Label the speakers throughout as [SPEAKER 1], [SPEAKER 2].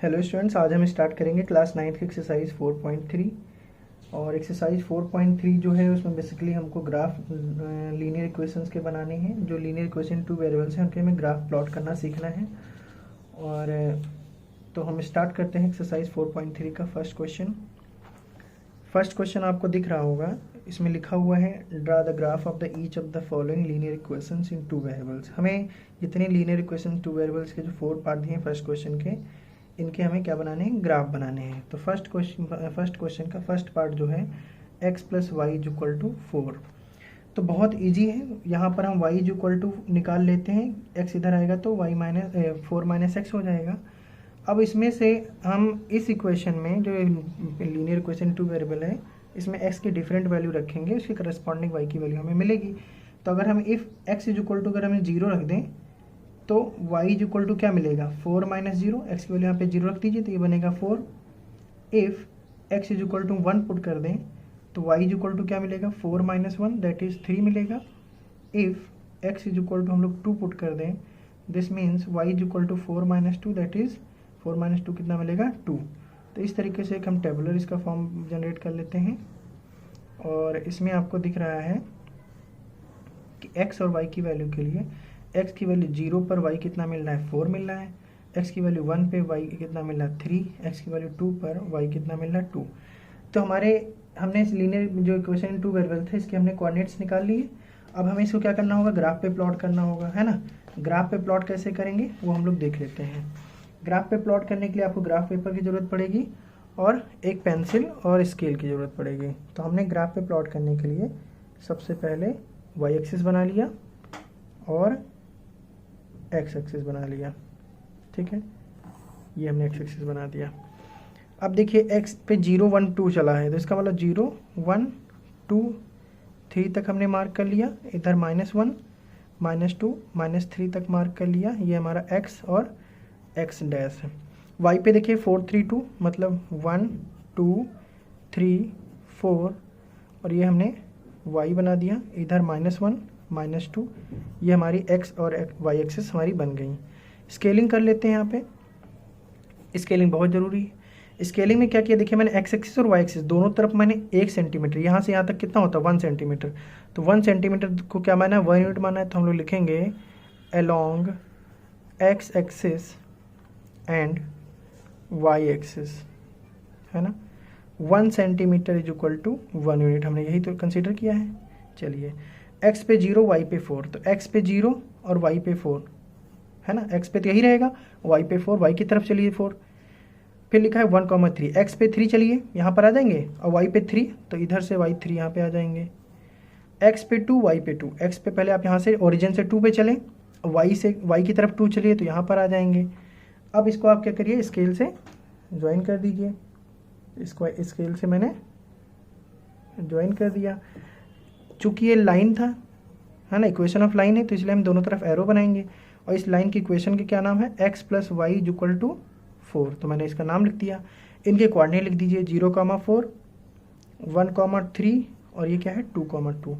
[SPEAKER 1] Hello students, आज हम start करेंगे क्लास 9 की एक्सरसाइज 4.3। और एक्सरसाइज 4.3 जो है उसमें बेसिकली हमको ग्राफ लीनियर इक्वेशंस के बनाने हैं। जो लीनियर इक्वेशन टू वेरिएबल्स हैं उनके हमें ग्राफ प्लॉट करना सीखना है। और तो हम स्टार्ट करते हैं एक्सरसाइज 4.3 का फर्स्ट क्वेश्चन। फर्स्ट क्वेश्चन आपको दिख रहा होगा, इसमें लिखा हुआ है draw the graph of the each of the following linear equations in two variables. हमें जितने लीनियर इक्वेशन टू वेरिएबल्स के जो 4 पार्ट दिए हैं फर्स्ट क्वेश्चन के, इनके हमें क्या बनाने हैं, ग्राफ बनाने हैं। तो फर्स्ट क्वेश्चन का फर्स्ट पार्ट जो है x plus y is equal to 4। तो बहुत इजी है, यहाँ पर हम y इज इक्वल टू निकाल लेते हैं, x इधर आएगा तो y माइनस 4 माइनस एक्स हो जाएगा। अब इसमें से हम इस इक्वेशन में जो लीनियर इक्वेशन टू वेरिएबल है, इसमें x की डिफरेंट वैल्यू रखेंगे, उसकी करस्पॉन्डिंग y की वैल्यू हमें मिलेगी। तो अगर हम if x is equal to अगर हमें 0 रख दें तो y इज इक्वल टू क्या मिलेगा, 4 माइनस जीरो, एक्स की वैल्यू यहाँ पे 0 रख दीजिए तो ये बनेगा 4। If x is equal to 1 put कर दें तो y इज इक्वल टू क्या मिलेगा, 4 माइनस 1 दैट इज़ 3 मिलेगा। If x is equal to हम लोग 2 पुट कर दें, this means y is equal to 4 minus 2 that is 4 minus 2 कितना मिलेगा, 2। तो इस तरीके से एक हम टेबुलर इसका फॉर्म जनरेट कर लेते हैं। और इसमें आपको दिख रहा है कि x और y की वैल्यू के लिए x की वैल्यू 0 पर y कितना मिल रहा है, 4 मिल रहा है। x की वैल्यू 1 पे y कितना मिल रहा है, 3। x की वैल्यू 2 पर y कितना मिल रहा है, 2। तो हमने इस लीनियर जो इक्वेशन टू वेरिएबल थे इसके हमने कोऑर्डिनेट्स निकाल लिए। अब हमें इसको क्या करना होगा, ग्राफ पे प्लॉट करना होगा, है ना। ग्राफ पे प्लॉट कैसे करेंगे वो हम लोग देख लेते हैं। ग्राफ पे प्लॉट करने के लिए आपको ग्राफ पेपर की ज़रूरत पड़ेगी और एक पेंसिल और स्केल की ज़रूरत पड़ेगी। तो हमने ग्राफ पे प्लॉट करने के लिए सबसे पहले वाई एक्सिस बना लिया और एक्स एक्सिस बना लिया, ठीक है। ये हमने एक्स एक्सिस बना दिया। अब देखिए एक्स पे 0 1 2 चला है, तो इसका मतलब 0 1 2 3 तक हमने मार्क कर लिया। इधर -1 -2 -3 तक मार्क कर लिया। ये हमारा एक्स और एक्स डैश है। वाई पे देखिए 4 3 2 मतलब 1 2 3 4 और ये हमने वाई बना दिया। इधर -1 -2 ये हमारी एक्स और वाई एक्सिस हमारी बन गई। स्केलिंग कर लेते हैं। यहाँ पे स्केलिंग बहुत ज़रूरी है। स्केलिंग में क्या किया, देखिए मैंने एक्स एक्सिस और वाई एक्सिस दोनों तरफ मैंने 1 सेंटीमीटर, यहाँ से यहाँ तक कितना होता है 1 सेंटीमीटर। तो 1 सेंटीमीटर को क्या माना है, 1 यूनिट माना है। तो हम लोग लिखेंगे along x axis and y axis, है ना। 1 centimetre is equal to 1 unit, हमने यही तो कंसिडर किया है। चलिए x पे 0 y पे 4, तो x पे 0 और y पे 4, है ना। x पे तो यही रहेगा, y पे 4, y की तरफ चलिए 4। फिर लिखा है 1,3, x पे 3 चलिए यहाँ पर आ जाएंगे और y पे 3, तो इधर से y 3 यहाँ पे आ जाएंगे। x पे 2 y पे 2, x पे पहले आप यहाँ से ओरिजिन से 2 पे चलें, y से y की तरफ 2 चलिए तो यहाँ पर आ जाएंगे। अब इसको आप क्या करिए, स्केल से ज्वाइन कर दीजिए। इसको स्केल से मैंने ज्वाइन कर दिया। चूँकि ये लाइन था, है ना, इक्वेशन ऑफ लाइन है, तो इसलिए हम दोनों तरफ एरो बनाएंगे। और इस लाइन की इक्वेशन के क्या नाम है, x plus y is equal to 4, तो मैंने इसका नाम लिख दिया। इनके कोऑर्डिनेट लिख दीजिए 0,4 1,3 और ये क्या है 2,2।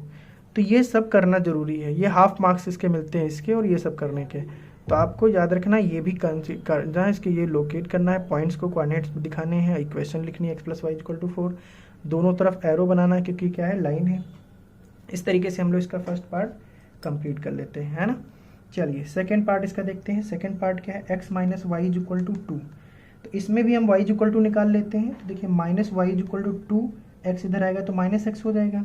[SPEAKER 1] तो ये सब करना ज़रूरी है, ये हाफ मार्क्स इसके मिलते हैं इसके और ये सब करने के। तो आपको याद रखना ये भी करना है, इसके ये लोकेट करना है, पॉइंट्स को कोऑर्डिनेट्स दिखाने हैं, इक्वेशन लिखनी है x plus y equal to 4, दोनों तरफ एरो बनाना है क्योंकि क्या है, लाइन है। इस तरीके से हम लोग इसका फर्स्ट पार्ट कंप्लीट कर लेते हैं, है ना। चलिए सेकंड पार्ट इसका देखते हैं। सेकंड पार्ट क्या है, x minus y is equal to 2। तो इसमें भी हम y इज इक्वल टू निकाल लेते हैं। तो देखिए minus y is equal to 2, x इधर आएगा तो माइनस एक्स हो जाएगा।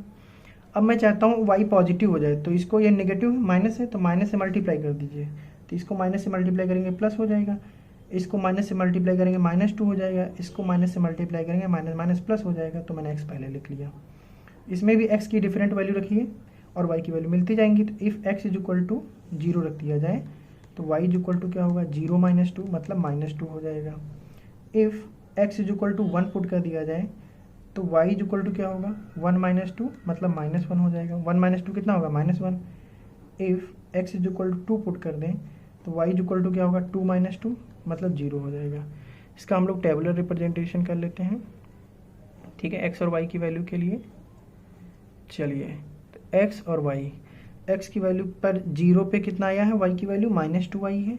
[SPEAKER 1] अब मैं चाहता हूँ y पॉजिटिव हो जाए, तो इसको ये नेगेटिव माइनस है तो माइनस से मल्टीप्लाई कर दीजिए। तो इसको माइनस से मल्टीप्लाई करेंगे प्लस हो जाएगा, इसको माइनस से मल्टीप्लाई करेंगे -2 हो जाएगा, इसको माइनस से मल्टीप्लाई करेंगे माइनस माइनस प्लस हो जाएगा। तो मैंने x पहले लिख लिया। इसमें भी x की डिफरेंट वैल्यू रखिए और y की वैल्यू मिलती जाएंगी। तो if x is equal to 0 रख दिया जाए तो y इज इक्वल टू क्या होगा, 0 माइनस 2 मतलब -2 हो जाएगा। If x is equal to 1 put कर दिया जाए तो y इज इक्वल टू क्या होगा, 1 माइनस 2 मतलब -1 हो जाएगा। 1 माइनस 2 कितना होगा, -1। If x is equal to 2 put कर दें तो y इज इक्वल टू क्या होगा, 2 माइनस 2 मतलब 0 हो जाएगा। इसका हम लोग टेबुलर रिप्रेजेंटेशन कर लेते हैं, ठीक है, x और y की वैल्यू के लिए। चलिए तो x और y, x की वैल्यू पर 0 पे कितना आया है, y की वैल्यू -2 आई है।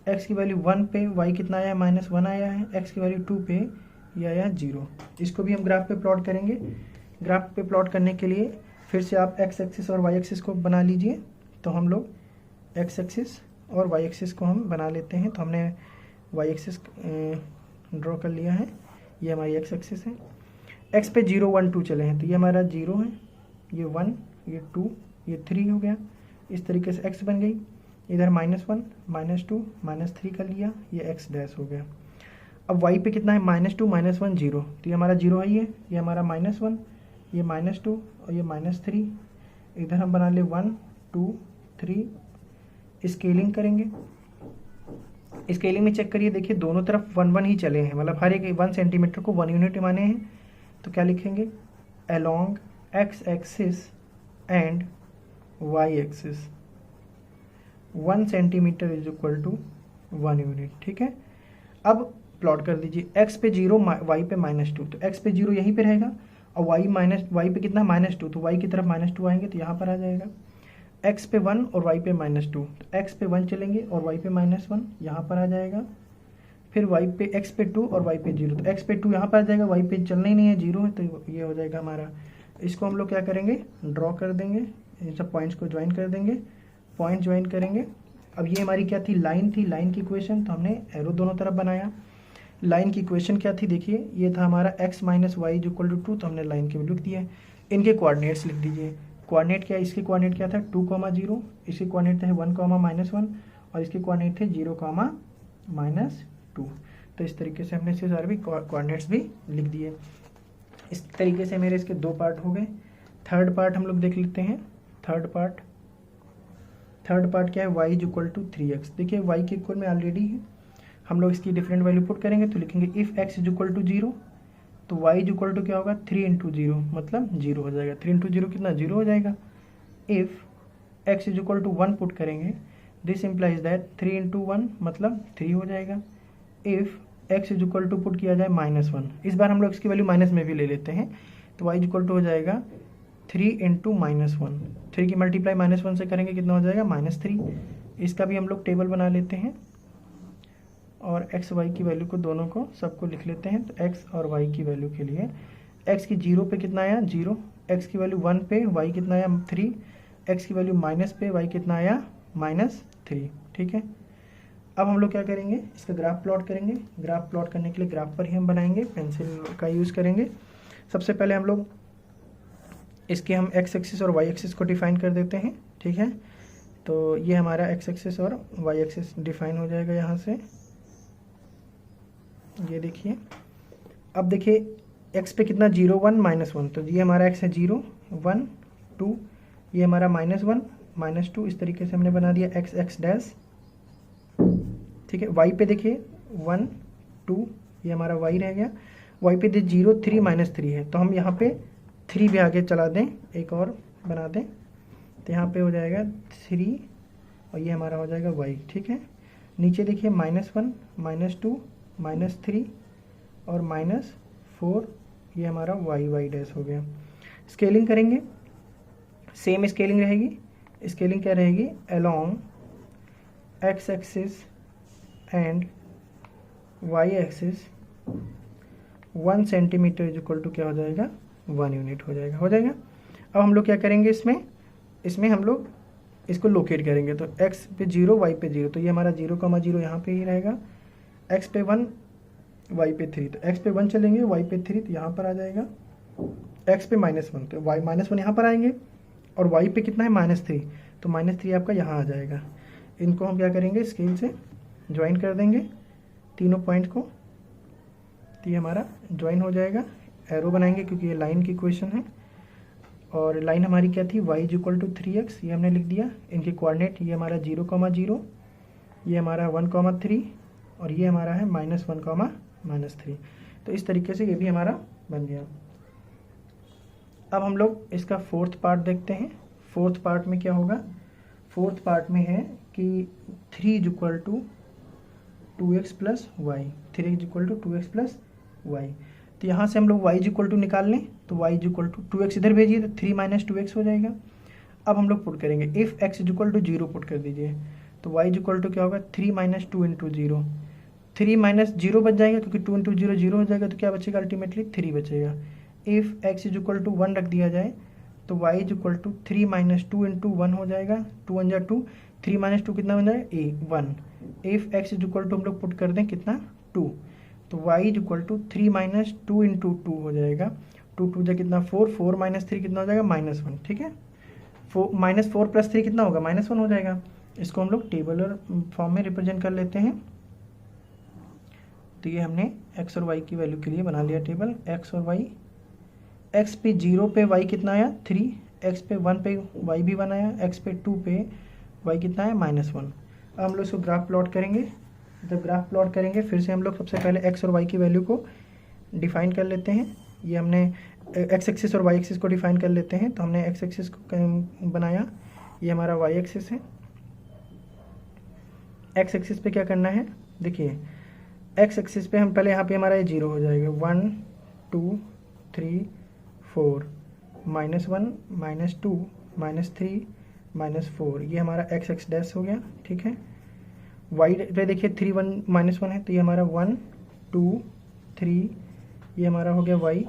[SPEAKER 1] एक्स की वैल्यू 1 पे वाई कितना आया है, -1 आया है। एक्स की वैल्यू 2 पे ये आया 0। इसको भी हम ग्राफ पे प्लॉट करेंगे। ग्राफ पे प्लॉट करने के लिए फिर से आप एक्स एक्सिस और वाई एक्सिस को बना लीजिए। तो हम लोग एक्स एक्सिस और वाई एक्सिस को हम बना लेते हैं। तो हमने वाई एक्सिस ड्रॉ कर लिया है, ये हमारी एक्स एक्सिस है। एक्स पे 0 1 2 चले हैं, तो ये हमारा 0 है, ये 1, ये 2, ये 3 हो गया। इस तरीके से एक्स बन गई। इधर -1 -2 -3 कर लिया, ये एक्स डैश हो गया। अब वाई पे कितना है, -2 -1 0, तो ये हमारा 0 है, ये हमारा -1, ये -2 और ये -3। इधर हम बना ले 1 2 3। स्केलिंग करेंगे। स्केलिंग में चेक करिए, देखिए दोनों तरफ 1 1 ही चले हैं, मतलब हर एक 1 सेंटीमीटर को 1 यूनिट माने हैं। तो क्या लिखेंगे, along x axis and y axis 1 centimetre is equal to 1 unit. ठीक है, अब प्लॉट कर दीजिए। एक्स पे 0 वाई पे -2, तो एक्स पे 0 यहीं पे रहेगा और वाई पे कितना -2, तो वाई की तरफ -2 आएंगे तो यहाँ पर आ जाएगा। एक्स पे 1 और वाई पे -2, तो एक्स पे 1 चलेंगे और वाई पे -1 यहाँ पर आ जाएगा। फिर वाई पे एक्स पे 2 और वाई पे 0, तो एक्स पे 2 यहाँ पर आ जाएगा, वाई पे चलना ही नहीं है, 0 है, तो ये हो जाएगा हमारा। इसको हम लोग क्या करेंगे, ड्रॉ कर देंगे, इन सब पॉइंट्स को ज्वाइन कर देंगे, पॉइंट ज्वाइन करेंगे। अब ये हमारी क्या थी, लाइन थी, लाइन की इक्वेशन, तो हमने एरो दोनों तरफ बनाया। लाइन की इक्वेशन क्या थी, देखिए ये था हमारा x - y = 2, तो हमने लाइन की वैल्यू लिख दी है। इनके कोऑर्डिनेट्स लिख दीजिए। कोऑर्डिनेट क्या, इसके कोऑर्डिनेट क्या था 2, 0, इसके कोऑर्डिनेट थे 1, -1 और इसके कोऑर्डिनेट थे 0, -2। तो इस तरीके से हमने इसके सारे भी कोऑर्डिनेट्स भी लिख दिए। इस तरीके से मेरे इसके 2 पार्ट हो गए। थर्ड पार्ट हम लोग देख लेते हैं। थर्ड पार्ट क्या है, y = 3x। देखिए y के इक्वल में ऑलरेडी है, हम लोग इसकी डिफरेंट वैल्यू पुट करेंगे तो लिखेंगे इफ़ x = 0, तो y = क्या होगा 3 × 0, मतलब 0 हो जाएगा। 3 × 0 कितना, 0 हो जाएगा। इफ़ x = 1 पुट करेंगे, दिस इम्प्लाइज दैट 3 × 1 मतलब 3 हो जाएगा। इफ़ x = पुट किया जाए -1, इस बार हम लोग इसकी वैल्यू माइनस में भी ले लेते हैं, तो y = हो जाएगा 3 × -1। 3 की मल्टीप्लाई -1 से करेंगे कितना हो जाएगा, -3। इसका भी हम लोग टेबल बना लेते हैं और x y की वैल्यू को दोनों को सबको लिख लेते हैं। तो x और y की वैल्यू के लिए x की 0 पे कितना आया, 0, x की वैल्यू 1 पे y कितना आया, 3, x की वैल्यू माइनस पे y कितना आया, -3। ठीक है, अब हम लोग क्या करेंगे, इसका ग्राफ प्लॉट करेंगे। ग्राफ प्लॉट करने के लिए ग्राफ पर ही हम बनाएंगे, पेंसिल का यूज़ करेंगे। सबसे पहले हम लोग इसके हम x एक्सिस और y एक्सिस को डिफाइन कर देते हैं। ठीक है, तो ये हमारा x एक्सिस और y एक्सिस डिफाइन हो जाएगा यहाँ से। ये देखिए, अब देखिए x पे कितना 0 1 -1, तो ये हमारा x है 0 1 2, ये हमारा -1 -2, इस तरीके से हमने बना दिया x x डैश। ठीक है, y पे देखिए 1 2, ये हमारा y रह गया। y पे दे 0 3 -3 है, तो हम यहाँ पे 3 भी आगे चला दें, एक और बना दें, तो यहाँ पे हो जाएगा 3 और ये हमारा हो जाएगा y। ठीक है, नीचे देखिए -1 -2 -3 और -4, ये हमारा y डैश हो गया। स्केलिंग करेंगे, सेम स्केलिंग रहेगी। स्केलिंग क्या रहेगी, along x axis and y axis 1 centimetre is equal to क्या हो जाएगा, 1 यूनिट हो जाएगा। अब हम लोग क्या करेंगे, इसमें हम लोग इसको लोकेट करेंगे। तो x पे 0 y पे 0, तो ये हमारा 0, 0 यहाँ पे ही रहेगा। x पे 1 y पे 3, तो x पे 1 चलेंगे, y पे 3, तो यहाँ पर आ जाएगा। x पे -1, तो y -1 यहाँ पर आएंगे और y पे कितना है -3, तो -3 आपका यहाँ आ जाएगा। इनको हम क्या करेंगे, स्केल से ज्वाइन कर देंगे तीनों पॉइंट को, तो ये हमारा ज्वाइन हो जाएगा। एरो बनाएंगे क्योंकि ये लाइन की इक्वेशन है और लाइन हमारी क्या थी, y = 3x, ये हमने लिख दिया। इनके कोऑर्डिनेट ये हमारा 0, 0, ये हमारा 1, 3 और ये हमारा है -1, -3। तो इस तरीके से ये भी हमारा बन गया। अब हम लोग इसका फोर्थ पार्ट देखते हैं। फोर्थ पार्ट में क्या होगा, फोर्थ पार्ट में है कि 3 = 2x + y, 3 = 2x + y। तो यहाँ से हम लोग y = निकाल लें, तो y = 2x इधर भेजिए, तो 3 - 2x हो जाएगा। अब हम लोग पुट करेंगे, इफ़ x = 0 पुट कर दीजिए, तो y इक्वल टू क्या होगा 3 माइनस 2 इंटू 0, 3 माइनस 0 बच जाएगा क्योंकि 2 इंटू 0 0 हो जाएगा, तो क्या बचेगा अल्टीमेटली 3 बचेगा। If x is equal to 1 रख दिया जाए तो y is equal to 3 minus 2 into 1 हो जाएगा, 2 1 जा 2, 3 माइनस 2 कितना बन जाएगा 1। If x is equal to हम लोग पुट कर दें कितना 2, तो y is equal to 3 minus 2 into 2 हो जाएगा, 2 2 जा कितना 4, 4 माइनस 3 कितना हो जाएगा -1, ठीक है। -4 प्लस 3 कितना होगा -1 हो जाएगा। इसको हम लोग टेबलर फॉर्म में रिप्रेजेंट कर लेते हैं। तो ये हमने x और y की वैल्यू के लिए बना लिया टेबल, x और y। x पे 0 पे y कितना आया 3, x पे 1 पे y भी 1 आया, x पे 2 पे y कितना है -1। अब हम लोग इसको ग्राफ प्लॉट करेंगे। जब ग्राफ प्लॉट करेंगे फिर से हम लोग सबसे पहले x और y की वैल्यू को डिफाइन कर लेते हैं। ये हमने x एक्सिस और y एक्सिस को डिफाइन कर लेते हैं। तो हमने x एक्सिस को बनाया, ये हमारा y एक्सिस है। x एक्सिस पे क्या करना है, देखिए x एक्सिस पे हम पहले यहाँ पे हमारा ये 0 हो जाएगा, 1 2 3 4 -1 -2 -3 -4, ये हमारा x एक्स डैश हो गया, ठीक है। y पे देखिए 3 1 -1 है, तो ये हमारा 1 2 3, ये हमारा हो गया y,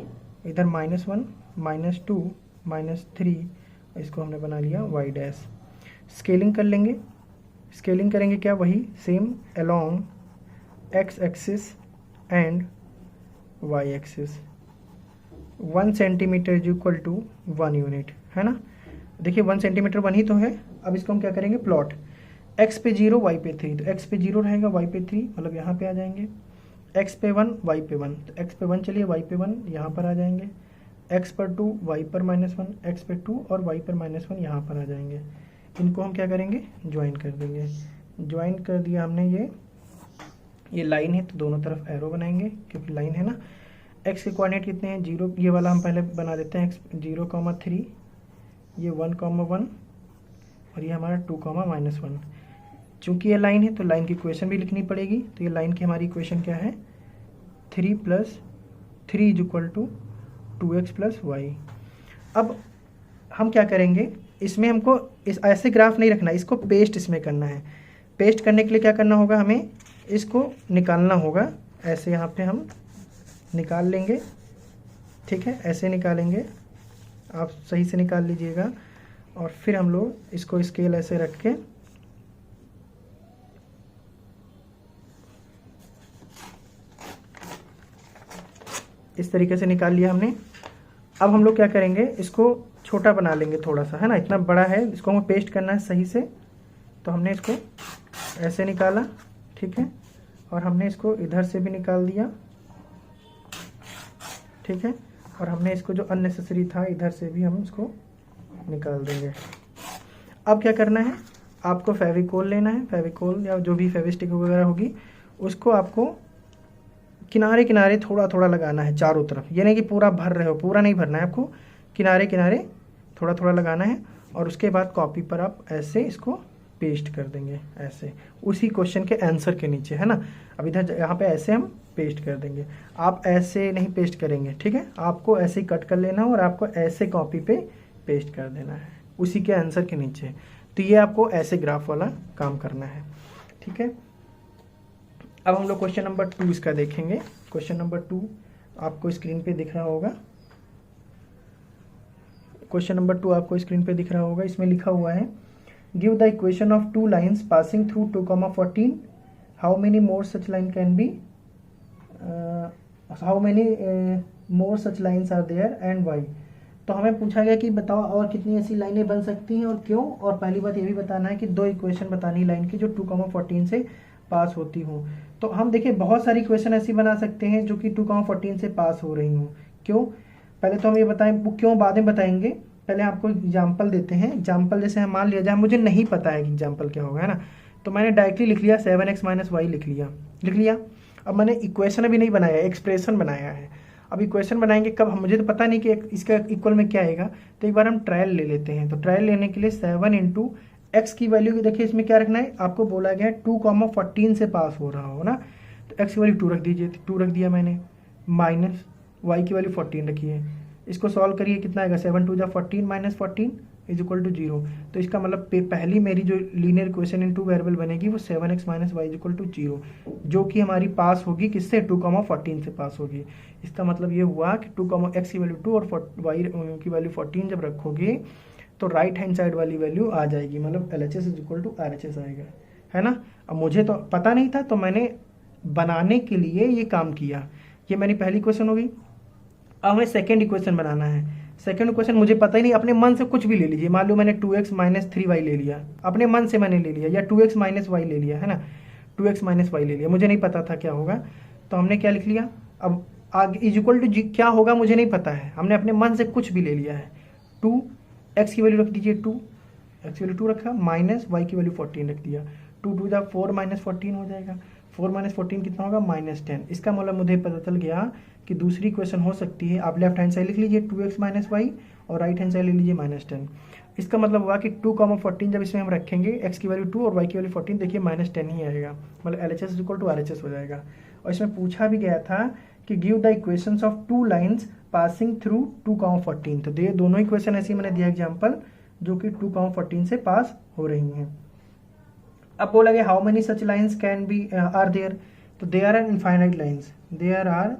[SPEAKER 1] इधर -1 -2 -3, इसको हमने बना लिया y डैश। स्केलिंग कर लेंगे, स्केलिंग करेंगे क्या, वही same along x axis and y axis. 1 centimetre is equal to 1 unit, है ना। देखिए 1 सेंटीमीटर 1 ही तो है। अब इसको हम क्या करेंगे प्लॉट, x पे 0 y पे 3, तो x पे 0 रहेगा y पे 3, मतलब यहाँ पे आ जाएंगे। x पे 1 y पे 1, तो x पे 1 चलिए y पे 1 यहाँ पर आ जाएंगे। x पर 2 y पर -1, x पे 2 और y पर -1 यहाँ पर आ जाएंगे। इनको हम क्या करेंगे ज्वाइन कर देंगे। ज्वाइन कर दिया हमने, ये लाइन है तो दोनों तरफ एरो बनाएंगे क्योंकि लाइन है ना। x के कोऑर्डिनेट कितने हैं 0, ये वाला हम पहले बना देते हैं, x 0,3, ये 1,1 और ये हमारा 2,-1। चूँकि ये लाइन है तो लाइन की इक्वेशन भी लिखनी पड़ेगी। तो ये लाइन की हमारी इक्वेशन क्या है 3 + 3 is equal to 2x + y। अब हम क्या करेंगे, इसमें हमको इस ऐसे ग्राफ नहीं रखना, इसको पेस्ट इसमें करना है। पेस्ट करने के लिए क्या करना होगा, हमें इसको निकालना होगा। ऐसे यहाँ पे हम निकाल लेंगे, ठीक है, ऐसे निकालेंगे, आप सही से निकाल लीजिएगा। और फिर हम लोग इसको स्केल ऐसे रख के इस तरीके से निकाल लिया हमने। अब हम लोग क्या करेंगे, इसको छोटा बना लेंगे थोड़ा सा, है ना, इतना बड़ा है, इसको हमें पेस्ट करना है सही से। तो हमने इसको ऐसे निकाला, ठीक है, और हमने इसको इधर से भी निकाल दिया, ठीक है, और हमने इसको जो अननेसेसरी था इधर से भी हम इसको निकाल देंगे। अब क्या करना है, आपको फेविकोल लेना है, फेविकोल या जो भी फेविस्टिक वगैरह होगी, उसको आपको किनारे किनारे थोड़ा थोड़ा लगाना है चारों तरफ। ये नहीं कि पूरा भर रहे हो, पूरा नहीं भरना है आपको, किनारे किनारे थोड़ा थोड़ा लगाना है। और उसके बाद कॉपी पर आप ऐसे इसको पेस्ट कर देंगे, ऐसे उसी क्वेश्चन के आंसर के नीचे, है ना। अब इधर यहाँ पे ऐसे हम पेस्ट कर देंगे, आप ऐसे नहीं पेस्ट करेंगे, ठीक है, आपको ऐसे ही कट कर लेना है और आपको ऐसे कॉपी पे पेस्ट कर देना है उसी के आंसर के नीचे। तो ये आपको ऐसे ग्राफ वाला काम करना है, ठीक है। अब हम लोग क्वेश्चन नंबर 2 इसका देखेंगे। क्वेश्चन नंबर 2 आपको स्क्रीन पे दिख रहा होगा। क्वेश्चन नंबर 2 आपको स्क्रीन पे दिख रहा होगा। इसमें लिखा हुआ है, give the equation of 2 lines passing through 2,14, how many more such line can be, how many more such lines are there and why. तो हमें पूछा गया कि बताओ और कितनी ऐसी लाइनें बन सकती हैं और क्यों। और पहली बात ये भी बताना है कि 2 इक्वेशन बतानी लाइन की जो 2,14 से पास होती हूँ। तो हम देखिए बहुत सारी इक्वेशन ऐसी बना सकते हैं जो कि 2,14 से पास हो रही हूँ। क्यों, पहले तो हम ये बताएं, वो क्यों बाद में बताएंगे, पहले आपको एग्जाम्पल देते हैं। एग्जाम्पल जैसे हम मान लिया जाए, मुझे नहीं पता है कि एग्जाम्पल क्या होगा, है ना, तो मैंने डायरेक्टली लिख लिया 7x - y लिख लिया। अब मैंने इक्वेशन अभी नहीं बनाया, एक्सप्रेशन बनाया है। अब इक्वेशन बनाएंगे कब, मुझे तो पता नहीं कि इसका इक्वल में क्या आएगा, तो एक बार हम ट्रायल ले लेते हैं। तो ट्रायल लेने के लिए 7 × x की वैल्यू की देखिए इसमें क्या रखना है, आपको बोला गया है 2,14 से पास हो रहा हो ना, तो x की वैल्यू 2 रख दीजिए, 2 रख दिया मैंने, माइनस y की वैल्यू 14 रखी है। इसको सॉल्व करिए, कितना आएगा 7 × 2 = 14 -14, इज इक्वल टू 0। तो इसका मतलब पहली मेरी जो linear equation in two variable बनेगी वो 7x minus y is equal to 0, जो कि हमारी पास होगी किससे, 2,14 से पास होगी। इसका मतलब ये हुआ कि 2, x की वैल्यू 2 और y की वैल्यू 14 जब रखोगे तो राइट हैंड साइड वाली वैल्यू आ जाएगी, मतलब LHS is equal to RHS आएगा, है ना। अब मुझे तो पता नहीं था, तो मैंने बनाने के लिए ये काम किया। ये मेरी पहली इक्वेशन हो गई। अब हमें सेकेंड इक्वेशन बनाना है। सेकेंड इक्वेशन मुझे पता ही नहीं, अपने मन से कुछ भी ले लीजिए। मान लो मैंने 2x माइनस 3y ले लिया, अपने मन से मैंने ले लिया, या 2x माइनस वाई ले लिया, है ना, 2x माइनस वाई ले लिया, मुझे नहीं पता था क्या होगा, तो हमने क्या लिख लिया। अब आगे इज इक्वल टू जी क्या होगा मुझे नहीं पता है, हमने अपने मन से कुछ भी ले लिया है। 2x की वैल्यू रख दीजिए 2, x की वैल्यू 2 रखा, माइनस y की वैल्यू 14 रख दिया। 2 टू द 4 माइनस 14 हो जाएगा, 4 माइनस 14 कितना होगा, -10। इसका मतलब मुझे पता चल गया कि दूसरी इक्वेशन हो सकती है, आप लेफ्ट हैंड साइड लिख लीजिए 2x माइनस वाई और राइट हैंड साइड ले लीजिए -10। इसका मतलब हुआ कि 2,14 जब इसमें हम रखेंगे, x की वैल्यू 2 और y की वैल्यू 14, देखिए -10 ही आएगा, मतलब LHS इक्वल टू RHS हो जाएगा। और इसमें पूछा भी गया था कि give the equations of 2 lines passing through 2,14। तो ये दोनों इक्वेशन ऐसी मैंने दिया एग्जाम्पल, जो कि 2,14 से पास हो रही हैं। अब बोला गया how many such lines can be are there, तो there are infinite lines, there are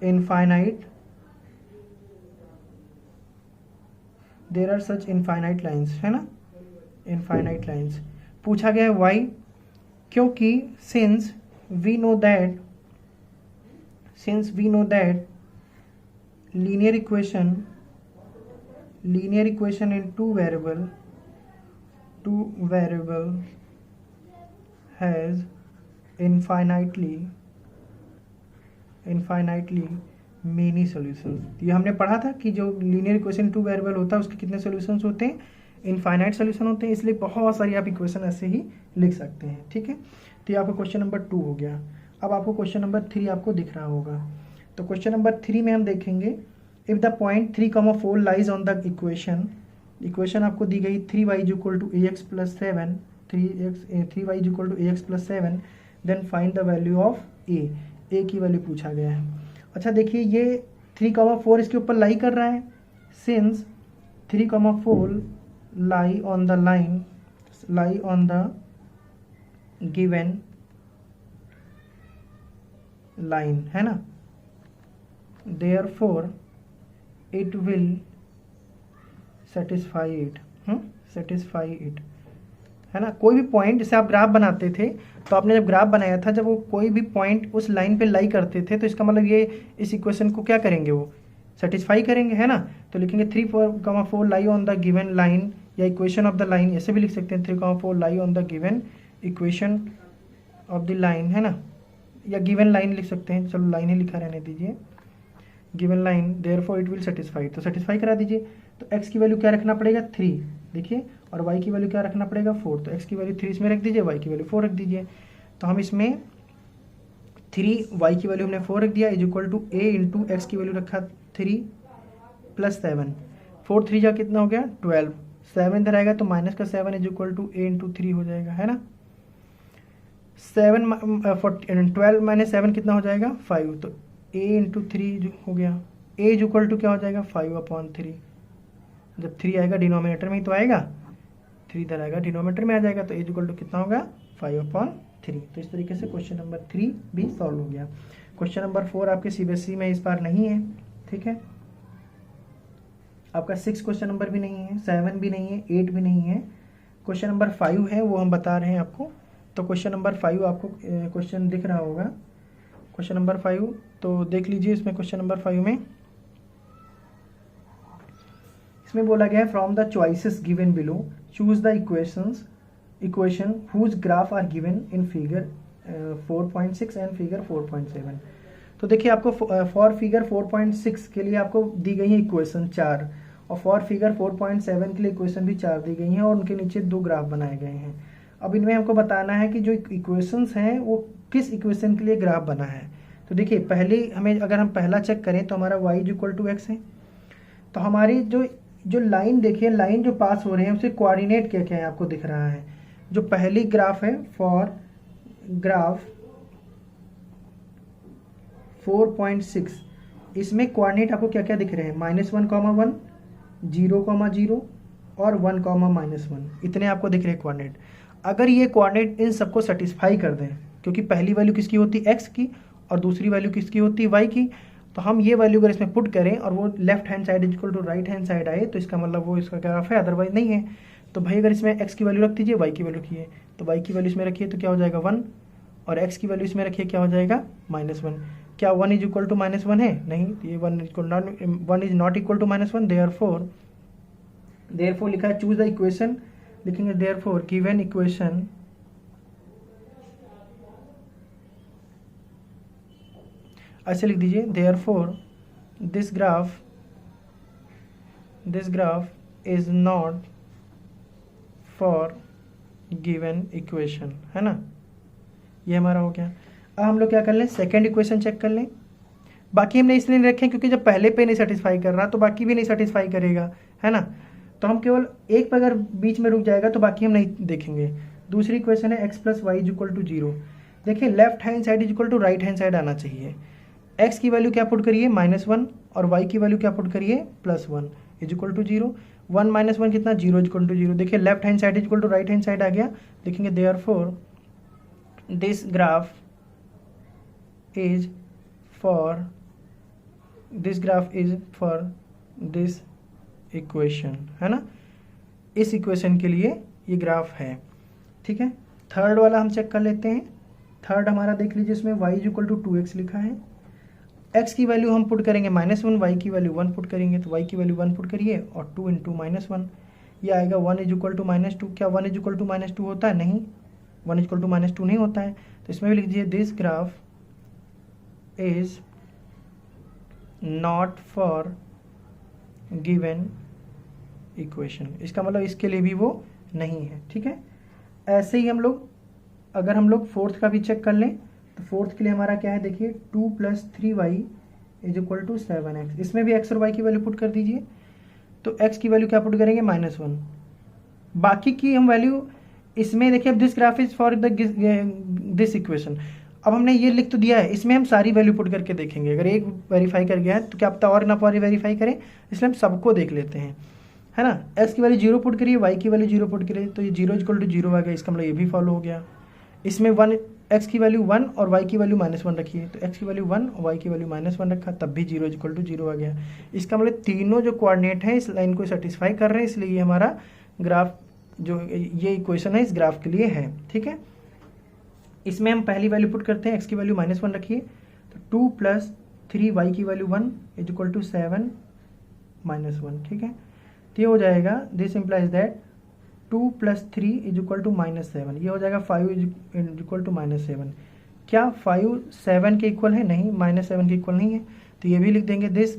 [SPEAKER 1] infinite, there are such infinite lines, है ना, infinite lines। पूछा गया है why, क्योंकि since we know that linear equation in two variable has infinitely many solutions. ये हमने पढ़ा था कि जो लीनियर इक्वेशन 2 वेरिएबल होता है उसके कितने सॉल्यूशंस होते हैं, इनफाइनाइट सॉल्यूशन होते हैं, इसलिए बहुत सारी आप इक्वेशन ऐसे ही लिख सकते हैं, ठीक है। तो ये आपका क्वेश्चन नंबर 2 हो गया। अब आपको क्वेश्चन नंबर 3 आपको दिख रहा होगा। तो क्वेश्चन नंबर 3 में हम देखेंगे, if the point 3,4 lies on the equation आपको दी गई 3y is equal to ax plus 7, 3y is equal to ax plus 7, then find the value of a की वैल्यू पूछा गया है। अच्छा देखिए, ये 3,4 इसके ऊपर लाई कर रहा है, since 3,4 lie on the given line, है ना, therefore it will satisfy it, है ना। कोई भी पॉइंट, जैसे आप ग्राफ बनाते थे, तो आपने जब ग्राफ बनाया था, जब वो कोई भी पॉइंट उस लाइन पे लाई करते थे, तो इसका मतलब ये इस इक्वेशन को क्या करेंगे, वो सेटिस्फाई करेंगे, है ना। तो लिखेंगे 3,4 lie on the given line, या इक्वेशन ऑफ द लाइन, ऐसे भी लिख सकते हैं 3,4 lie on the given equation of the line, है ना, या गिवन लाइन लिख सकते हैं, चलो लाइन ही लिखा रहने दीजिए, given line, therefore it will satisfy, तो सेटिस्फाई करा दीजिए। तो x की वैल्यू क्या रखना पड़ेगा, 3, देखिए, और y की वैल्यू क्या रखना पड़ेगा, 4। तो x की वैल्यू 3 इसमें रख दीजिए, y की वैल्यू 4 रख दीजिए। तो हम इसमें 3, y की वैल्यू हमने 4 रख दिया, is equal to a into x की वैल्यू रखा 3 प्लस 7, 4 3 जा कितना हो गया 12, 7 इधर आएगा तो माइनस का 7 is equal to a into 3 हो जाएगा, है ना। 12 माइनस 7 कितना हो जाएगा 5, तो a इंटू 3 हो गया, a इज इक्वल टू क्या हो जाएगा 5/3। जब 3 आएगा डिनोमिनेटर में ही तो आएगा, 3 इधर आएगा डिनोमिनेटर में आ जाएगा, तो a इक्वल टू कितना होगा 5/3। तो इस तरीके से क्वेश्चन नंबर 3 भी सॉल्व हो गया। क्वेश्चन नंबर 4 आपके CBSE में इस बार नहीं है, ठीक है। आपका 6 क्वेश्चन नंबर भी नहीं है, 7 भी नहीं है, 8 भी नहीं है। क्वेश्चन नंबर 5 है, वो हम बता रहे हैं आपको। तो क्वेश्चन नंबर 5 आपको क्वेश्चन दिख रहा होगा, क्वेश्चन नंबर 5 तो देख लीजिए। इसमें क्वेश्चन नंबर 5 में इसमें बोला गया है from the choices given below choose the equation whose graph are given in figure 4.6 and figure 4.7। तो देखिए, आपको फॉर फिगर 4.6 के लिए आपको दी गई है इक्वेशन 4, और फॉर फिगर 4.7 के लिए इक्वेशन भी 4 दी गई हैं, और उनके नीचे 2 ग्राफ बनाए गए हैं। अब इनमें हमको बताना है कि जो इक्वेशंस हैं वो किस इक्वेशन के लिए ग्राफ बना है। तो देखिए, पहले हमें अगर हम पहला चेक करें तो हमारा y इक्वल टू x है। तो हमारी जो लाइन देखिए, लाइन जो पास हो रहे हैं उसके कोऑर्डिनेट क्या क्या है आपको दिख रहा है। जो पहली ग्राफ है फॉर ग्राफ 4.6, इसमें कोऑर्डिनेट आपको क्या क्या दिख रहे हैं, -1,1, 0,0 और 1,-1, इतने आपको दिख रहे कोऑर्डिनेट। अगर ये कोऑर्डिनेट इन सबको सेटिस्फाई कर दें, क्योंकि पहली वैल्यू किसकी होती है x की और दूसरी वैल्यू किसकी होती है y की, तो हम ये वैल्यू अगर इसमें पुट करें और वो left hand side equal to right hand side आए, तो इसका मतलब वो इसका ग्राफ है, अदरवाइज नहीं है। तो भाई अगर इसमें x की वैल्यू रख दीजिए, y की वैल्यू रखिए, तो y की वैल्यू इसमें रखिए तो क्या हो जाएगा 1, और x की वैल्यू इसमें रखिए क्या हो जाएगा -1। क्या 1 इज इक्वल टू -1 है? नहीं, तो ये 1 is not equal to -1, therefore लिखा है चूज द इक्वेशन, लिखेंगे देयरफॉर गिवन इक्वेशन ऐसे लिख दीजिए, therefore this graph is not for given equation, है ना, ये हमारा हो गया। अब हम लोग क्या कर लें, सेकेंड इक्वेशन चेक कर लें। बाकी हमने इसलिए नहीं रखे क्योंकि जब पहले पे नहीं सेटिस्फाई कर रहा तो बाकी भी नहीं सेटिस्फाई करेगा, है ना, तो हम केवल एक पे अगर बीच में रुक जाएगा तो बाकी हम नहीं देखेंगे। दूसरी इक्वेशन है x + y = 0। देखिए left hand side equal to right hand side आना चाहिए। x की वैल्यू क्या पुट करिए -1 और y की वैल्यू क्या पुट करिए +1 = 0। 1 - 1 कितना, 0 = 0। देखिए left hand side equal to right hand side आ गया। लिखेंगे therefore this graph is for this equation, है ना, इस इक्वेशन के लिए ये ग्राफ है। ठीक है, थर्ड वाला हम चेक कर लेते हैं। थर्ड हमारा देख लीजिए, इसमें y = 2x लिखा है। x की वैल्यू हम पुट करेंगे -1, y की वैल्यू 1 पुट करेंगे, तो y की वैल्यू 1 पुट करिए और 2 × -1 ये आएगा 1 = -2। क्या 1 = -2 होता है? नहीं, 1 = -2 नहीं होता है। तो इसमें भी लिख दीजिए this graph is not for given equation, इसका मतलब इसके लिए भी वो नहीं है। ठीक है, ऐसे ही हम लोग अगर हम लोग फोर्थ का भी चेक कर लें तो फोर्थ के लिए हमारा क्या है, देखिए 2 + 3y = 7x। इसमें भी x और y की वैल्यू पुट कर दीजिए, तो x की वैल्यू क्या पुट करेंगे -1। बाकी की हम वैल्यू इसमें देखिए, अब this graph is for this equation. अब हमने ये लिख तो दिया है, इसमें हम सारी वैल्यू पुट करके देखेंगे। अगर एक वेरीफाई कर गया है तो क्या पता और ना वेरीफाई करें, इसलिए हम सबको देख लेते हैं, है ना। x की वैल्यू 0 पुट करिए, y की वैल्यू 0 पुट करिए, तो ये 0 = 0 आ गया, इसका मतलब ये भी फॉलो हो गया। इसमें 1 x की वैल्यू 1 और y की वैल्यू -1 रखिए, तो x की वैल्यू 1 और y की वैल्यू -1 रखा, तब भी 0 = 0 आ गया। इसका मतलब तीनों जो कोऑर्डिनेट है इस लाइन को सेटिस्फाई कर रहे हैं, इसलिए ये हमारा ग्राफ जो ये इक्वेशन है इस ग्राफ के लिए है। ठीक है, इसमें हम पहली वैल्यू पुट करते हैं, x की वैल्यू -1 रखिए, तो 2 + 3y की वैल्यू 1 = 7 -1। ठीक है, तो ये हो जाएगा, दिस इम्प्लाइज दैट 2 + 3 = -7। ये हो जाएगा 5 = -7। क्या 5 7 के इक्वल है? नहीं, -7 के इक्वल नहीं है, तो ये भी लिख देंगे this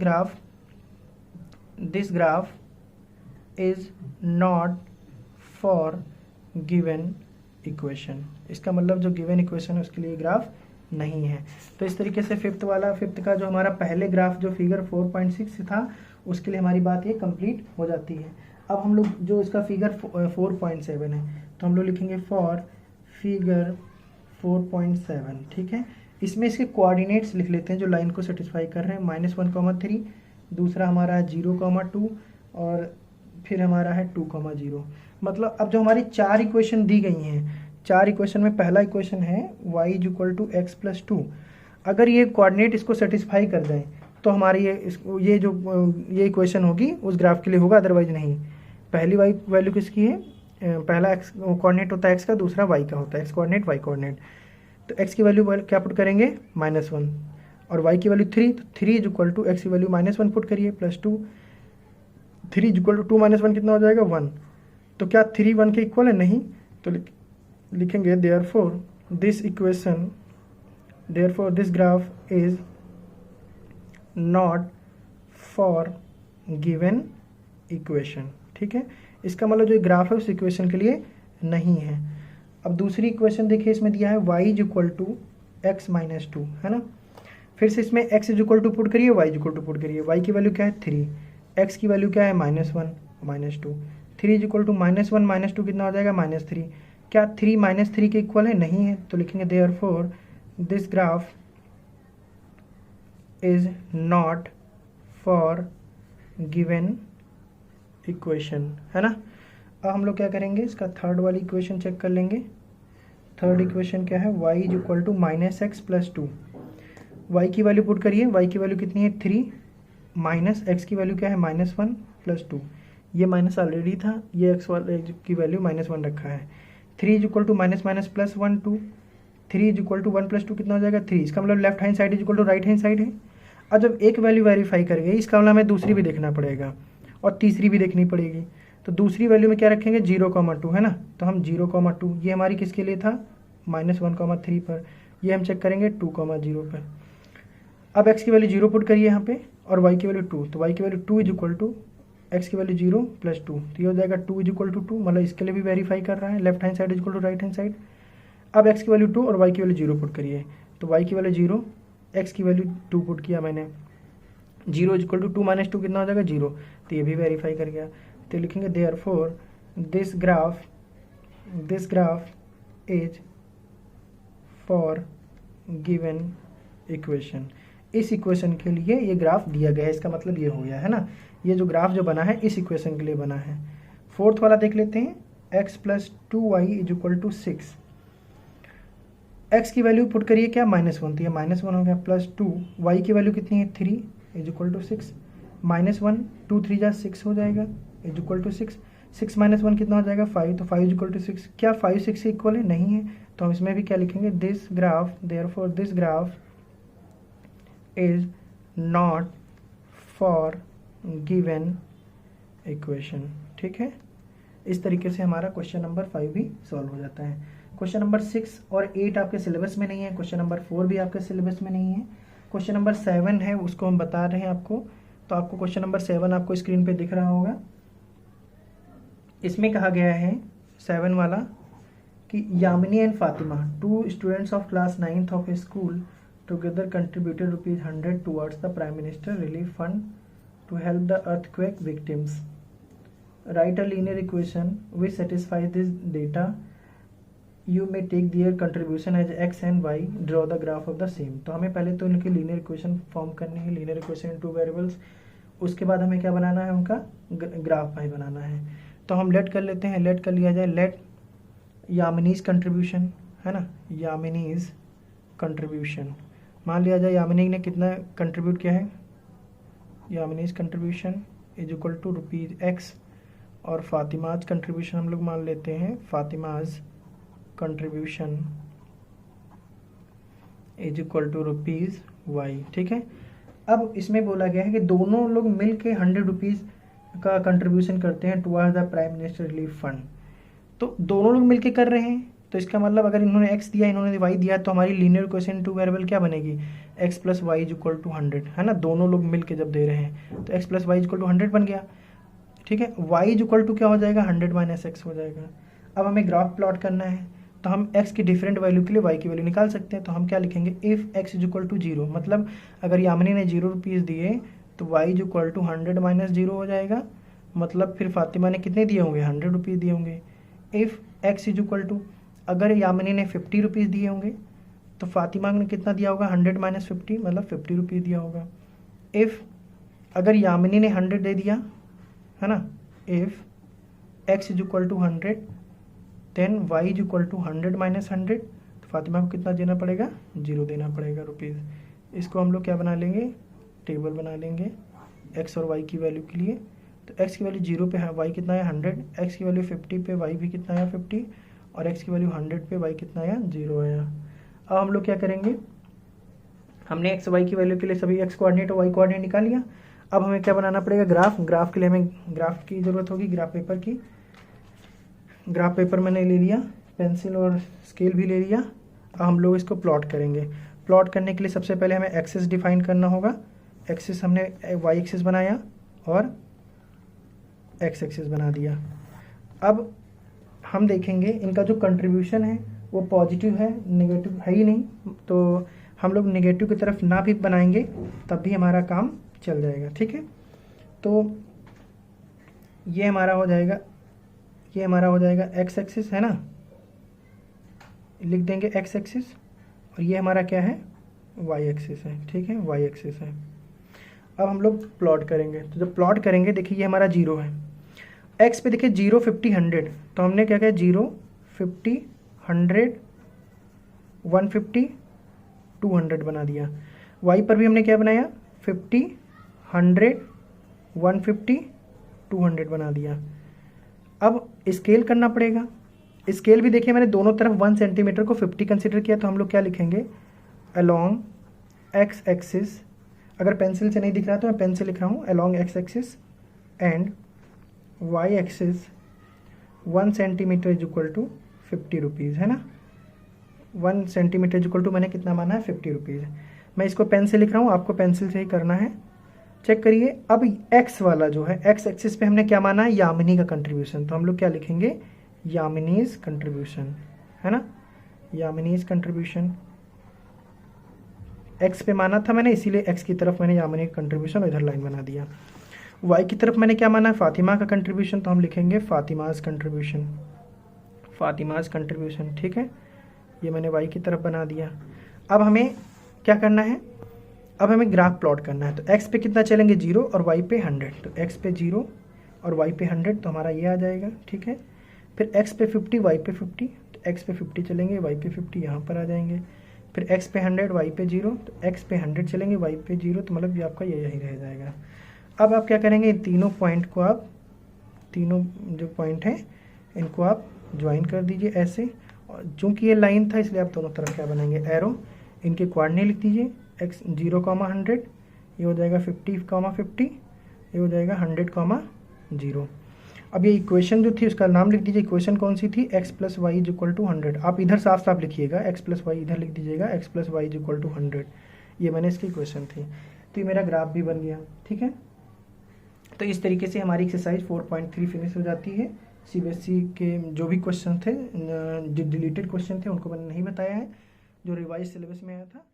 [SPEAKER 1] graph is not for given equation. इसका मतलब जो गिवन इक्वेशन है उसके लिए ग्राफ नहीं है। तो इस तरीके से फिफ्थ का जो हमारा पहले ग्राफ जो फिगर 4.6 था उसके लिए हमारी बात ये कंप्लीट हो जाती है। अब हम लोग जो इसका फिगर 4.7 है तो हम लोग लिखेंगे फॉर फिगर 4.7। ठीक है, इसमें इसके कोऑर्डिनेट्स लिख लेते हैं जो लाइन को सेटिस्फाई कर रहे हैं। -1,3, दूसरा हमारा है 0,2 और फिर हमारा है 2,0। मतलब अब जो हमारी 4 इक्वेशन दी गई हैं, 4 इक्वेशन में पहला इक्वेशन है y = x + 2। अगर ये कोऑर्डिनेट इसको सेटिस्फाई कर जाए तो हमारी ये इक्वेशन होगी उस ग्राफ के लिए होगा, अदरवाइज नहीं। पहली y वैल्यू किसकी है? पहला x कोऑर्डिनेट होता है x का, दूसरा y का होता है, x कोऑर्डिनेट y कोऑर्डिनेट। तो x की वैल्यू क्या पुट करेंगे -1 और y की वैल्यू 3, तो 3 = x की वैल्यू -1 पुट करिए +2। 3 = 2 - 1 कितना हो जाएगा 1। तो क्या 3 1 के इक्वल है? नहीं, तो लिखेंगे therefore this graph is not for given equation. ठीक है, इसका मतलब जो ग्राफ है उस इक्वेशन के लिए नहीं है। अब दूसरी इक्वेशन देखिए, इसमें दिया है y = x - 2, है ना। फिर से इसमें x = पुट करिए, y = पुट करिए। y की वैल्यू क्या है 3, x की वैल्यू क्या है -1 -2। 3 = -1 - 2 कितना हो जाएगा -3। क्या 3 -3 के इक्वल है? नहीं है, तो लिखेंगे therefore this graph is not for given equation, है ना। अब हम लोग क्या करेंगे, इसका थर्ड वाली इक्वेशन चेक कर लेंगे। थर्ड इक्वेशन क्या है, y is equal to minus x plus two. Y की वैल्यू पुट करिए, y की वैल्यू कितनी है 3, माइनस एक्स की वैल्यू क्या है -1 प्लस 2। ये माइनस ऑलरेडी था, ये एक्स वाले की वैल्यू -1 रखा है। 3 is equal to minus minus plus 1 2, 3 is equal to 1 plus 2 कितना हो जाएगा 3। इसका मतलब left hand side is equal to right hand side है। अब जब एक वैल्यू वेरीफाई कर गई, इसका मतलब हमें दूसरी भी देखना पड़ेगा और तीसरी भी देखनी पड़ेगी। तो दूसरी वैल्यू में क्या रखेंगे 0,2, है ना। तो हम 0,2, ये हमारी किसके लिए था -1,3 पर, ये हम चेक करेंगे 2,0 पर। अब x की वैल्यू 0 पुट करिए यहाँ पे और y की वैल्यू 2, तो y की value 2 is equal to x की वैल्यू 0 प्लस 2, तो ये हो जाएगा 2 इज इक्वल टू 2, मतलब इसके लिए भी वेरीफाई कर रहा है, left hand side is equal to right hand side. अब x की वैल्यू 2 और y की वैल्यू 0 पुट करिए, तो y की वैल्यू 0, x की वैल्यू 2 पुट किया मैंने, 0 इज इक्वल टू 2 माइनस 2 कितना हो जाएगा 0, तो ये भी वेरीफाई कर गया। तो लिखेंगे therefore this graph is for given equation. इस इक्वेशन के लिए ये ग्राफ दिया गया है, इसका मतलब ये हो गया, है ना। ये जो ग्राफ जो बना है इस इक्वेशन के लिए बना है। फोर्थ वाला देख लेते हैं, x plus 2y is equal to 6। x की वैल्यू पुट करिए क्या -1, तो ये -1 हो गया, प्लस 2, y की वैल्यू कितनी है 3 इज इक्वल टू 6, -1 2 3 जा 6 हो जाएगा इज इक्वल टू 6, 6 माइनस 1 कितना हो जाएगा 5, तो 5 इज इक्वल टू 6। क्या 5 6 से इक्वल है, नहीं है, तो हम इसमें भी क्या लिखेंगे this graph, therefore this graph is not for given equation. ठीक है, इस तरीके से हमारा क्वेश्चन नंबर 5 भी सॉल्व हो जाता है। क्वेश्चन नंबर 6 और 8 आपके सिलेबस में नहीं है, क्वेश्चन नंबर 4 भी आपके सिलेबस में नहीं है। क्वेश्चन नंबर 7 है, उसको हम बता रहे हैं आपको। तो आपको क्वेश्चन नंबर 7 आपको स्क्रीन पे दिख रहा होगा। इसमें कहा गया है 7 वाला कि Yamini and Fatima, 2 students of class 9th of A school together contributed ₹100 towards the Prime Minister Relief Fund to help the earthquake victims. Write a linear equation which satisfies this data. You may take their contribution as x and y. Draw the graph of the same. तो हमें पहले तो इनकी linear equation form करनी है, linear equation इन 2 variables. उसके बाद हमें क्या बनाना है, उनका ग्राफ भाई बनाना है। तो हम लेट कर लेते हैं, लेट कर लिया जाए, लेट यामिनीज कंट्रीब्यूशन, है ना, यामिनीज कंट्रीब्यूशन मान लिया जाए। यामिनी ने कितना कंट्रीब्यूट किया है, Yamini's contribution is equal to ₹x, और फातिमाज कंट्रीब्यूशन हम लोग मान लेते हैं, Fatima's contribution is equal to ₹y। ठीक है, अब इसमें बोला गया है कि दोनों लोग मिल के ₹100 का कंट्रीब्यूशन करते हैं towards the prime minister relief fund. तो दोनों लोग मिलके कर रहे हैं, तो इसका मतलब अगर इन्होंने x दिया, इन्होंने y दिया, तो हमारी लीनियर इक्वेशन 2 वेरिएबल क्या बनेगी, x plus y is equal to 100, है ना। दोनों लोग मिल के जब दे रहे हैं तो x plus y is equal to 100 बन गया। ठीक है, y इज इक्वल टू क्या हो जाएगा 100 माइनस एक्स हो जाएगा। अब हमें ग्राफ प्लॉट करना है, तो हम x की डिफरेंट वैल्यू के लिए y की वैल्यू निकाल सकते हैं। तो हम क्या लिखेंगे, if x is equal to 0, मतलब अगर यामिनी ने ₹0 दिए तो y is equal to 100 minus 0 हो जाएगा, मतलब फिर फातिमा ने कितने दिए होंगे, ₹100 दिए होंगे। If x is equal to, अगर यामिनी ने ₹50 दिए होंगे तो फातिमा ने कितना दिया होगा 100 माइनस 50, मतलब ₹50 दिया होगा। इफ़ अगर यामिनी ने 100 दे दिया, है ना, if x is equal to 100 then y is equal to 100 minus 100, तो फातिमा को कितना देना पड़ेगा, 0 देना पड़ेगा रुपीज़। इसको हम लोग क्या बना लेंगे, टेबल बना लेंगे x और y की वैल्यू के लिए। तो x की वैल्यू 0 पे है, y कितना है 100, x की वैल्यू 50 पे y भी कितना आया 50, और x की वैल्यू 100 पे y कितना आया 0 आया। अब हम लोग क्या करेंगे, हमने x y की वैल्यू के लिए सभी x कोऑर्डिनेट और y कोऑर्डिनेट निकाल लिया। अब हमें क्या बनाना पड़ेगा, ग्राफ। ग्राफ के लिए हमें ग्राफ की ज़रूरत होगी, ग्राफ पेपर की। ग्राफ पेपर मैंने ले लिया, पेंसिल और स्केल भी ले लिया। अब हम लोग इसको प्लॉट करेंगे। प्लॉट करने के लिए सबसे पहले हमें एक्सिस डिफाइन करना होगा। एक्सिस हमने y एक्सिस बनाया और x एक्सिस बना दिया। अब हम देखेंगे इनका जो कंट्रीब्यूशन है वो पॉजिटिव है, नेगेटिव है ही नहीं, तो हम लोग नेगेटिव की तरफ ना भी बनाएंगे तब भी हमारा काम चल जाएगा। ठीक है, तो ये हमारा हो जाएगा, ये हमारा हो जाएगा x एक्सिस, है ना, लिख देंगे x एक्सिस, और ये हमारा क्या है y एक्सिस है। ठीक है, y एक्सिस है। अब हम लोग प्लॉट करेंगे, तो जब प्लॉट करेंगे देखिए ये हमारा 0 है, एक्स पे देखिए 0, 50, 100, तो हमने क्या किया 0, 50, 100, 150, 200 बना दिया। वाई पर भी हमने क्या बनाया 50, 100, 150, 200 बना दिया। अब स्केल करना पड़ेगा। स्केल भी देखिए मैंने दोनों तरफ 1 सेंटीमीटर को 50 कंसिडर किया, तो हम लोग क्या लिखेंगे अलोंग एक्स एक्सिस, अगर पेंसिल से नहीं दिख रहा तो मैं पेन से लिख रहा हूँ, along x axis and y axis 1 centimetre is equal to 50 rupees, है ना। 1 सेंटीमीटर इज इक्वल टू मैंने कितना माना है 50 रुपीज़। मैं इसको पेन से लिख रहा हूँ, आपको पेंसिल से ही करना है। चेक करिए, अब एक्स वाला जो है एक्स एक्सिस पे हमने क्या माना है यामिनी का कंट्रीब्यूशन, तो हम लोग क्या लिखेंगे यामिनीज कंट्रीब्यूशन, है ना। यामिनीज कंट्रीब्यूशन एक्स पे माना था मैंने, इसीलिए एक्स की तरफ मैंने यामिनी का कंट्रीब्यूशन इधर लाइन बना दिया। वाई की तरफ मैंने क्या माना है फातिमा का कंट्रीब्यूशन, तो हम लिखेंगे फातिमाज कंट्रीब्यूशन, फातिमाज कंट्रीब्यूशन, ठीक है। ये मैंने वाई की तरफ बना दिया। अब हमें क्या करना है, अब हमें ग्राफ प्लॉट करना है। तो एक्स पे कितना चलेंगे 0 और वाई पे 100, तो एक्स पे 0 और वाई पे 100, तो हमारा ये आ जाएगा, ठीक है। फिर एक्स पे 50, वाई पे 50, तो एक्स पे 50 चलेंगे, वाई पे 50 यहाँ पर आ जाएंगे। फिर एक्स पे 100, वाई पे 0, तो एक्स पे 100 चलेंगे, वाई पे 0, तो मतलब ये आपका यही रह जाएगा। अब आप क्या करेंगे, इन तीनों पॉइंट को आप, तीनों जो पॉइंट हैं इनको आप ज्वाइन कर दीजिए ऐसे, और चूँकि ये लाइन था इसलिए आप दोनों तरफ क्या बनाएंगे एरो, इनके कोऑर्डिनेट लिख दीजिए एक्स 0, 100, ये हो जाएगा 50, 50, ये हो जाएगा 100, 0। अब ये इक्वेशन जो थी उसका नाम लिख दीजिए, इक्वेशन कौन सी थी x plus y is equal to 100। आप इधर साफ साफ लिखिएगा x प्लस वाई, इधर लिख दीजिएगा x plus y is equal to 100, ये मैंने इसकी इक्वेशन थी। तो ये मेरा ग्राफ भी बन गया, ठीक है। तो इस तरीके से हमारी एक्सरसाइज 4.3 फिनिश हो जाती है। CBSE के जो भी क्वेश्चन थे, जो डिलीटेड क्वेश्चन थे उनको मैंने नहीं बताया है, जो रिवाइज सिलेबस में आया था